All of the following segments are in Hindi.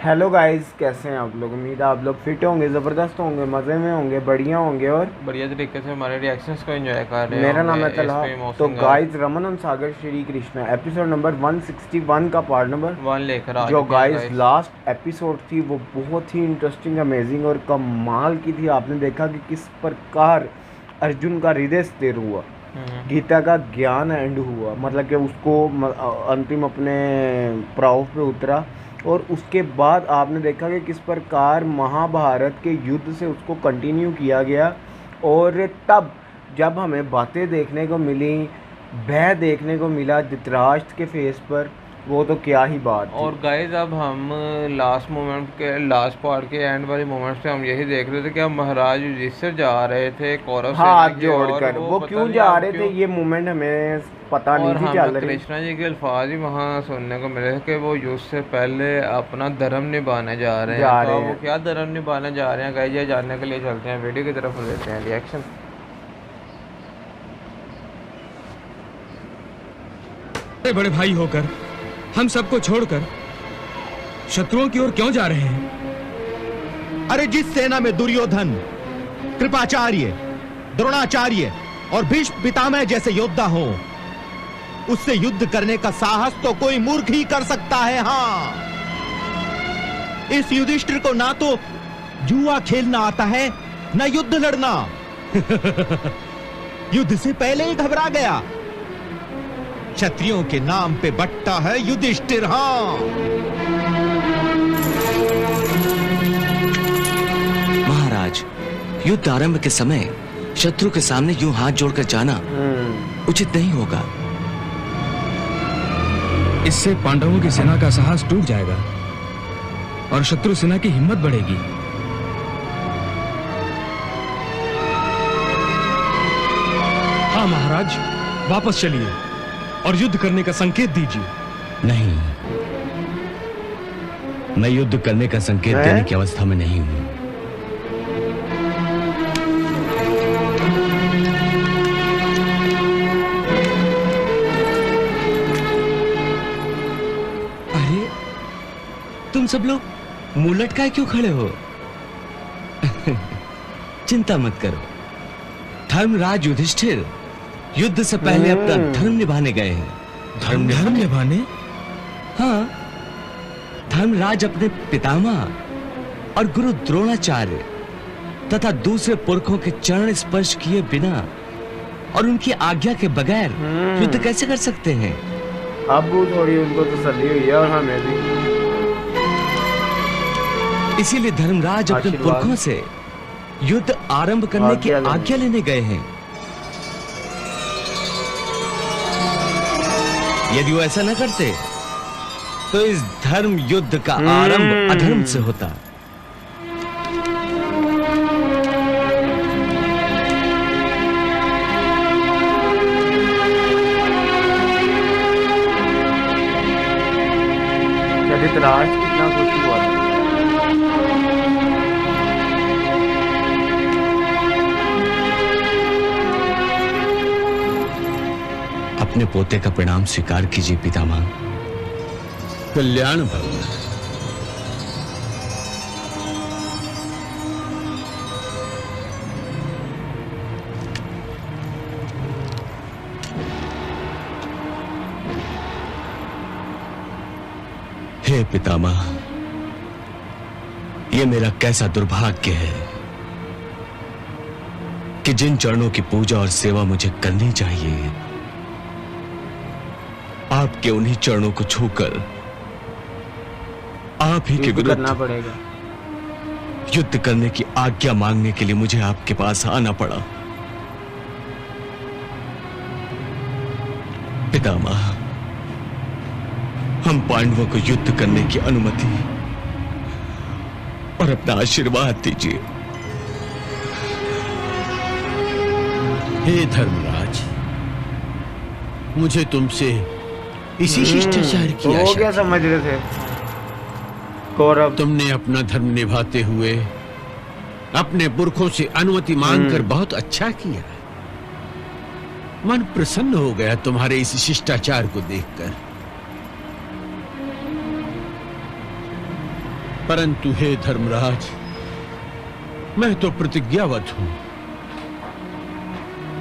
हेलो गाइस, कैसे हैं आप लोग। उम्मीद है आप लोग फिट होंगे, ज़बरदस्त होंगे, मज़े में होंगे, बढ़िया होंगे और बढ़िया तरीके से हमारे रिएक्शंस को एंजॉय कर रहे मेरा नाम होंगे है इस तलहा। पे तो मौसम का गाइस, रमन सागर श्री कृष्णा एपिसोड नंबर 161 का पार्ट नंबर वन लेकर आ जो चुके हैं गाइस गाइस। लास्ट एपिसोड थी वो बहुत ही इंटरेस्टिंग, अमेजिंग और कमाल की थी। आपने देखा कि किस प्रकार अर्जुन का हृदय स्थिर हुआ, गीता का ज्ञान एंड हुआ, मतलब कि उसको अंतिम अपने प्राव पे उतरा। और उसके बाद आपने देखा कि किस प्रकार महाभारत के युद्ध से उसको कंटिन्यू किया गया। और तब जब हमें बातें देखने को मिली, भय देखने को मिला धृतराष्ट्र के फेस पर, वो तो क्या ही बात थी। और गाइस अब हम लास्ट मोमेंट के लास्ट पार्ट के एंड वाले मोमेंट्स पे हम यही देख रहे थे कि हम महाराज युधिष्ठिर जा रहे थे कौरव सेना हाथ की और जोड़कर वो पता क्यों नहीं जा अब रहे थे, क्यों। ये मोमेंट हमें पता नहीं और थी हमें चल रही। कृष्णा जी के अल्फाज ही वहाँ सुनने को मिले थे कि वो युद्ध से पहले अपना धर्म निभाने जा रहे हैं। जा तो रहे अब वो हैं। क्या धर्म निभाने जा रहे हैं गाइस, ये जानने के लिए चलते हैं वीडियो की तरफ लेते हैं रिएक्शन। बड़े बड़े भाई होकर हम सबको छोड़कर शत्रुओं की ओर क्यों जा रहे हैं? अरे जिस सेना में दुर्योधन, कृपाचार्य, द्रोणाचार्य और भीष्म पितामह जैसे योद्धा हो, उससे युद्ध करने का साहस तो कोई मूर्ख ही कर सकता है। हाँ, इस युधिष्ठिर को ना तो जुआ खेलना आता है ना युद्ध लड़ना। युद्ध से पहले ही घबरा गया। क्षत्रियों के नाम पे बट्टा है युधिष्ठिर। हाँ, महाराज, युद्ध आरंभ के समय शत्रु के सामने यूं हाथ जोड़कर जाना उचित नहीं होगा। इससे पांडवों की सेना का साहस टूट जाएगा और शत्रु सेना की हिम्मत बढ़ेगी। हाँ महाराज, वापस चलिए और युद्ध करने का संकेत दीजिए। नहीं, मैं युद्ध करने का संकेत देने की अवस्था में नहीं हूं। अरे, तुम सब लोग मुंह लटकाए क्यों खड़े हो? चिंता मत करो, धर्मराज युधिष्ठिर युद्ध से पहले अपना धर्म निभाने गए हैं। धर्म निभाने? हाँ, धर्मराज अपने पितामह और गुरु द्रोणाचार्य तथा दूसरे पुरखों के चरण स्पर्श किए बिना और उनकी आज्ञा के बगैर युद्ध कैसे कर सकते हैं? अब वो थोड़ी उनको तसल्ली हुई है और हमें भी। इसीलिए धर्मराज अपने आशीर्वाद। पुरखों से युद्ध आरंभ करने की आज्ञा लेने गए हैं। यदि वो ऐसा न करते तो इस धर्म युद्ध का आरंभ अधर्म से होता। धृतराष्ट्र कितना खुश हुआ था। अपने पोते का प्रणाम स्वीकार कीजिए पितामह। कल्याण भवन। हे पितामह, ये मेरा कैसा दुर्भाग्य है कि जिन चरणों की पूजा और सेवा मुझे करनी चाहिए, आपके उन्हीं चरणों को छूकर आप ही के युद्ध करना विरुद्ध पड़ेगा। युद्ध करने की आज्ञा मांगने के लिए मुझे आपके पास आना पड़ा। पितामह, हम पांडवों को युद्ध करने की अनुमति और अपना आशीर्वाद दीजिए। हे धर्मराज, मुझे तुमसे इसी शिष्टाचार की तो वो आशा क्या थी। समझ रहे थे कौरव? तुमने अपना धर्म निभाते हुए अपने पुरखों से अनुमति मांगकर बहुत अच्छा किया। मन प्रसन्न हो गया तुम्हारे इस शिष्टाचार को देखकर। परंतु हे धर्मराज, मैं तो प्रतिज्ञाबद्ध हूं,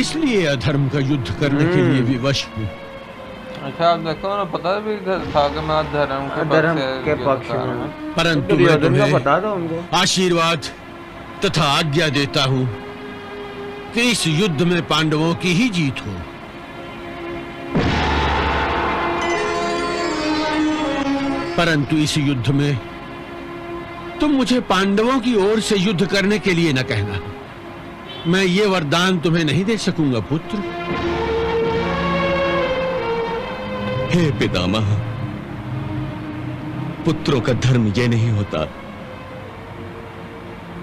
इसलिए अधर्म का युद्ध करने के लिए विवश हूं। अच्छा, आप देखो ना, पता भी था कि मैं धर्म के पक्ष में हूं। परंतु मैं तुम्हें बता दो हमको। आशीर्वाद तथा आज्ञा देता हूं कि इस युद्ध में पांडवों की ही जीत हो। परंतु इस युद्ध में तुम मुझे पांडवों की ओर से युद्ध करने के लिए न कहना। मैं ये वरदान तुम्हें नहीं दे सकूंगा पुत्र। हे पितामह, पुत्रों का धर्म यह नहीं होता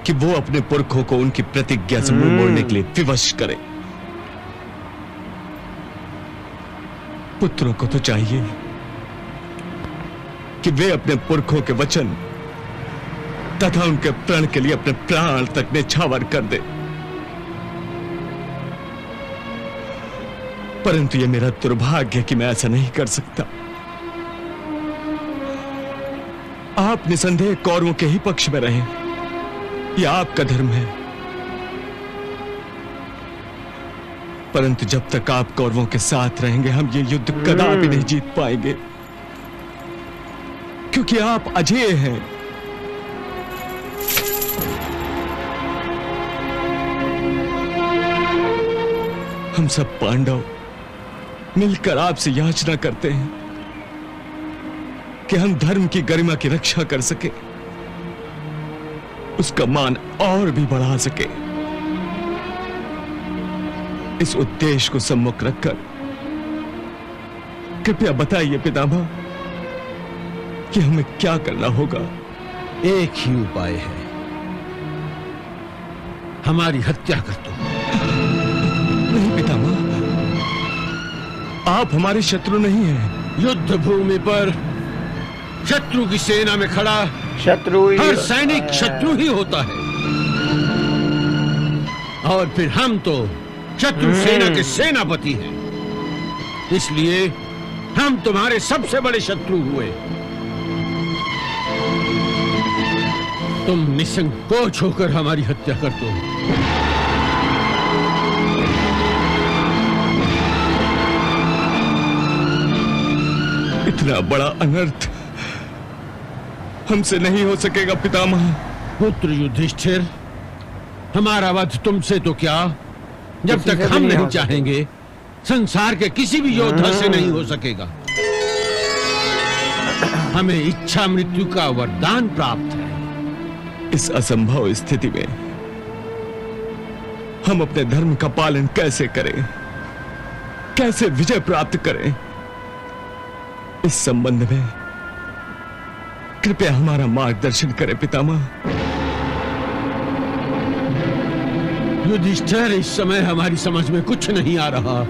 कि वो अपने पुरखों को उनकी प्रतिज्ञा से मुंह मोड़ने के लिए विवश करे। पुत्रों को तो चाहिए कि वे अपने पुरखों के वचन तथा उनके प्रण के लिए अपने प्राण तक न्यौछावर कर दे। परंतु यह मेरा दुर्भाग्य है कि मैं ऐसा नहीं कर सकता। आप निसंदेह कौरवों के ही पक्ष में रहें, यह आपका धर्म है। परंतु जब तक आप कौरवों के साथ रहेंगे, हम ये युद्ध कदापि नहीं जीत पाएंगे, क्योंकि आप अजेय हैं। हम सब पांडव मिलकर आपसे याचना करते हैं कि हम धर्म की गरिमा की रक्षा कर सके, उसका मान और भी बढ़ा सके। इस उद्देश्य को सम्मुख रखकर कृपया बताइए पितामह कि हमें क्या करना होगा। एक ही उपाय है, हमारी हत्या कर दो। नहीं पितामह, आप हमारे शत्रु नहीं हैं। युद्ध भूमि पर शत्रु की सेना में खड़ा शत्रु ही हर सैनिक शत्रु ही होता है, और फिर हम तो शत्रु सेना के सेनापति हैं, इसलिए हम तुम्हारे सबसे बड़े शत्रु हुए। तुम निसंकोच होकर हमारी हत्या कर दो। इतना बड़ा अनर्थ हमसे नहीं हो सकेगा पितामह। पुत्र युधिष्ठिर, हमारा वध तुमसे तो क्या, जब किसी तक से भी हम नहीं नहीं हो चाहेंगे संसार के किसी भी योद्धा से नहीं हो सकेगा। हमें इच्छा मृत्यु का वरदान प्राप्त है। इस असंभव स्थिति में हम अपने धर्म का पालन कैसे करें, कैसे विजय प्राप्त करें, इस संबंध में कृपया हमारा मार्गदर्शन करें पितामह। युधिष्ठिर, इस समय हमारी समझ में कुछ नहीं आ रहा।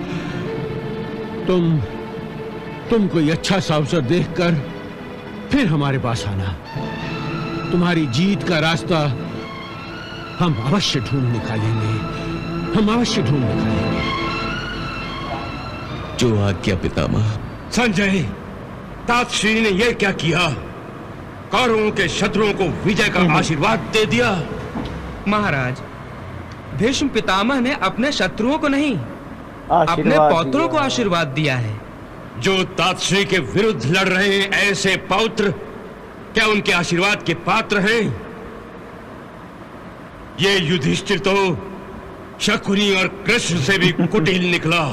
तुम कोई अच्छा सा अवसर देखकर फिर हमारे पास आना। तुम्हारी जीत का रास्ता हम अवश्य ढूंढ निकालेंगे, हम अवश्य ढूंढ निकालेंगे। जो आज्ञा पितामह। संजय, तातश्री ने यह क्या किया? कौरवों के शत्रुओं को विजय का आशीर्वाद दे दिया। महाराज, भीष्म पितामह ने अपने शत्रुओं को नहीं, अपने पौत्रों को आशीर्वाद दिया है। जो तातश्री के विरुद्ध लड़ रहे हैं, ऐसे पौत्र क्या उनके आशीर्वाद के पात्र हैं? ये युधिष्ठिर तो शकुनी और कृष्ण से भी कुटिल निकला।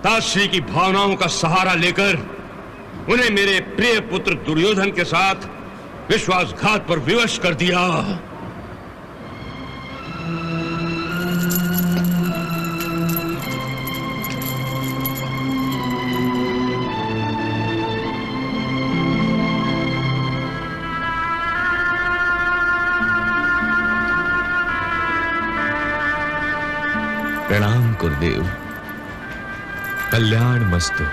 तातश्री की भावनाओं का सहारा लेकर उन्हें मेरे प्रिय पुत्र दुर्योधन के साथ विश्वासघात पर विवश कर दिया। प्रणाम गुरुदेव। कल्याण मस्तु।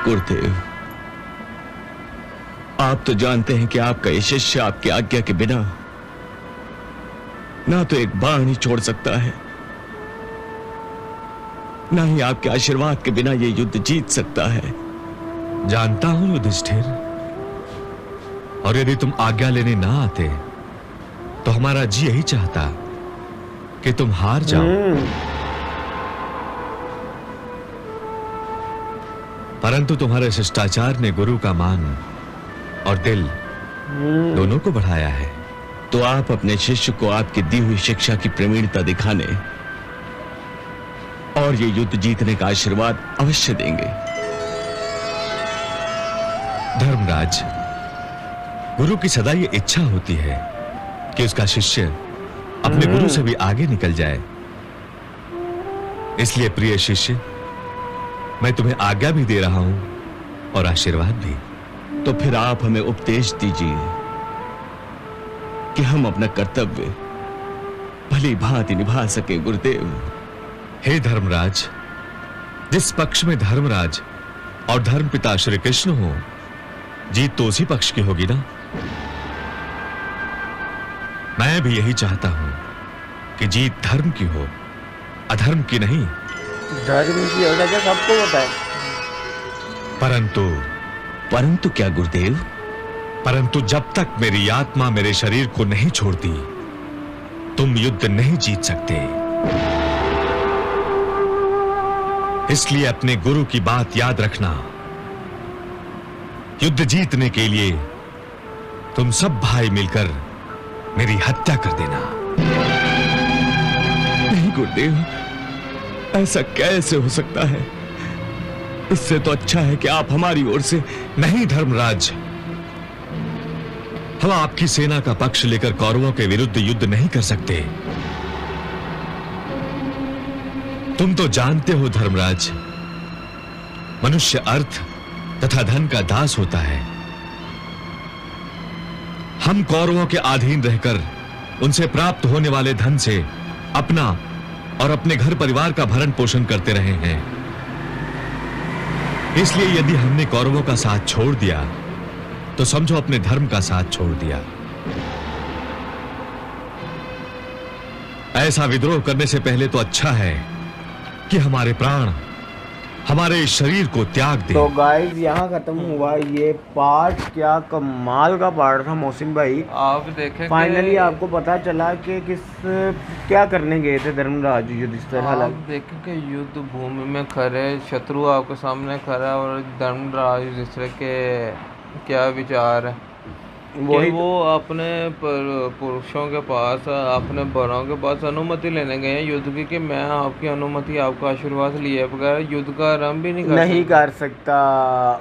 गुरुदेव, आप तो जानते हैं कि आपका ये शिष्य आपकी आज्ञा के बिना ना तो एक बाण ही छोड़ सकता है, ना ही आपके आशीर्वाद के बिना ये युद्ध जीत सकता है। जानता हूं युधिष्ठिर, और यदि तुम आज्ञा लेने ना आते तो हमारा जी यही चाहता कि तुम हार जाओ। परंतु तुम्हारे शिष्टाचार ने गुरु का मान और दिल दोनों को बढ़ाया है। तो आप अपने शिष्य को आपकी दी हुई शिक्षा की प्रवीणता दिखाने और ये युद्ध जीतने का आशीर्वाद अवश्य देंगे। धर्मराज, गुरु की सदा ये इच्छा होती है कि उसका शिष्य अपने गुरु से भी आगे निकल जाए। इसलिए प्रिय शिष्य, मैं तुम्हें आज्ञा भी दे रहा हूं और आशीर्वाद भी। तो फिर आप हमें उपदेश दीजिए कि हम अपना कर्तव्य भली भांति निभा सके गुरुदेव। हे धर्मराज, जिस पक्ष में धर्मराज और धर्मपिता श्री कृष्ण हो, जीत तो उसी पक्ष की होगी ना। मैं भी यही चाहता हूं कि जीत धर्म की हो, अधर्म की नहीं। धर्म की होगा क्या सबको पता है। परंतु क्या गुरुदेव? परंतु जब तक मेरी आत्मा मेरे शरीर को नहीं छोड़ती, तुम युद्ध नहीं जीत सकते। इसलिए अपने गुरु की बात याद रखना। युद्ध जीतने के लिए तुम सब भाई मिलकर मेरी हत्या कर देना। नहीं गुरुदेव, ऐसा कैसे हो सकता है? इससे तो अच्छा है कि आप हमारी ओर से। नहीं धर्मराज, हम आपकी सेना का पक्ष लेकर कौरवों के विरुद्ध युद्ध नहीं कर सकते। तुम तो जानते हो धर्मराज, मनुष्य अर्थ तथा धन का दास होता है। हम कौरवों के अधीन रहकर उनसे प्राप्त होने वाले धन से अपना और अपने घर परिवार का भरण पोषण करते रहे हैं। इसलिए यदि हमने कौरवों का साथ छोड़ दिया तो समझो अपने धर्म का साथ छोड़ दिया। ऐसा विद्रोह करने से पहले तो अच्छा है कि हमारे प्राण हमारे इस शरीर को त्याग दे। तो गाइस यहाँ खत्म हुआ ये पार्ट। क्या कमाल का पार्ट था मोहसिन भाई। आप देखें फाइनली आपको पता चला कि क्या करने गए थे धर्मराज युधिष्ठिर। आप देखें कि युद्ध भूमि में खड़े शत्रु आपके सामने खड़ा और धर्मराज युधिष्ठिर के क्या विचार है कि वो अपने पुरुषों के पास, अपने बड़ों के पास अनुमति लेने गए हैं युद्ध की कि मैं आपकी अनुमति, आपका आशीर्वाद लिए बगैर युद्ध का आरंभ भी नहीं कर सकता।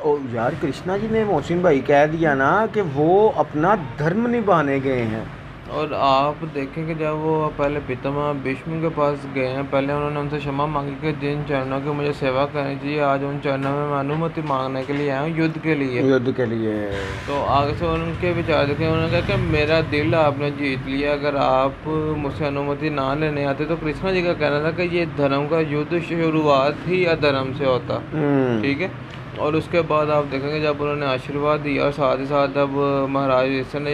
ओ यार, कृष्णा जी ने मोहसिन भाई कह दिया ना कि वो अपना धर्म निभाने गए हैं। और आप देखें कि जब वो पहले पितामह भीष्म के पास गए हैं, पहले उन्होंने उनसे क्षमा मांगी कि जिन चरणों की मुझे सेवा करनी चाहिए, आज उन चरणों में मैं अनुमति मांगने के लिए आया हूँ युद्ध के लिए। तो आगे से उनके विचार देखें, उन्होंने कहा कि मेरा दिल आपने जीत लिया, अगर आप मुझसे अनुमति ना लेने आते। तो कृष्णा जी का कहना था कि ये धर्म का युद्ध शुरुआत ही अधर्म से होता, ठीक है। और उसके बाद आप देखेंगे जब उन्होंने आशीर्वाद दिया और साथ ही साथ जब महाराज युधिष्ठिर ने,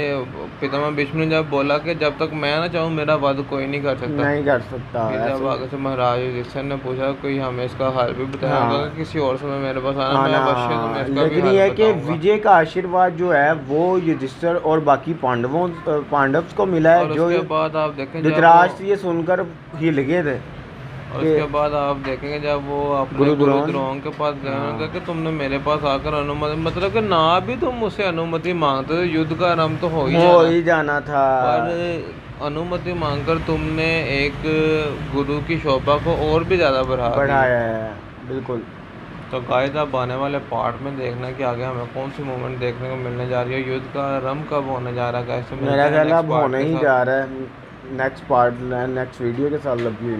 पितामह भीष्म ने जब बोला कि जब तक मैं ना चाहूँ मेरा वध कोई नहीं कर सकता। जब आगे से महाराज युधिष्ठिर ने पूछा कोई हमें इसका हल भी बताया होगा कि किसी और समय मेरे पास आना, मैं अवश्य तुम्हें इसका भी हल है कि बताऊंगा। विजय का आशीर्वाद जो है वो युधिष्ठिर और बाकी पांडव को मिला है। जो उसके बाद आप देखें धृतराष्ट्र ये सुनकर हिल गए थे। और उसके बाद आप देखेंगे जब वो अपने गुरु द्रोण के पास गए, उन्होंने कहा कि तुमने मेरे पास आकर अनुमति, मतलब कि ना भी तुम मुझसे अनुमति मांगते तो युद्ध का आरंभ तो हो ही जाना था, पर अनुमति मांगकर तुमने एक गुरु की शोभा को और भी ज्यादा बढ़ाया है। बिल्कुल। तो गाइस आप आने वाले पार्ट में देखना कि आगे हमें कौन सी मूवमेंट देखने को मिलने जा रही है, युद्ध का आरंभ कब होने जा रहा है। मेरा ख्याल अब होने ही जा रहा है। नेक्स्ट पार्ट नेक्स्ट वीडियो के साथ। Love you.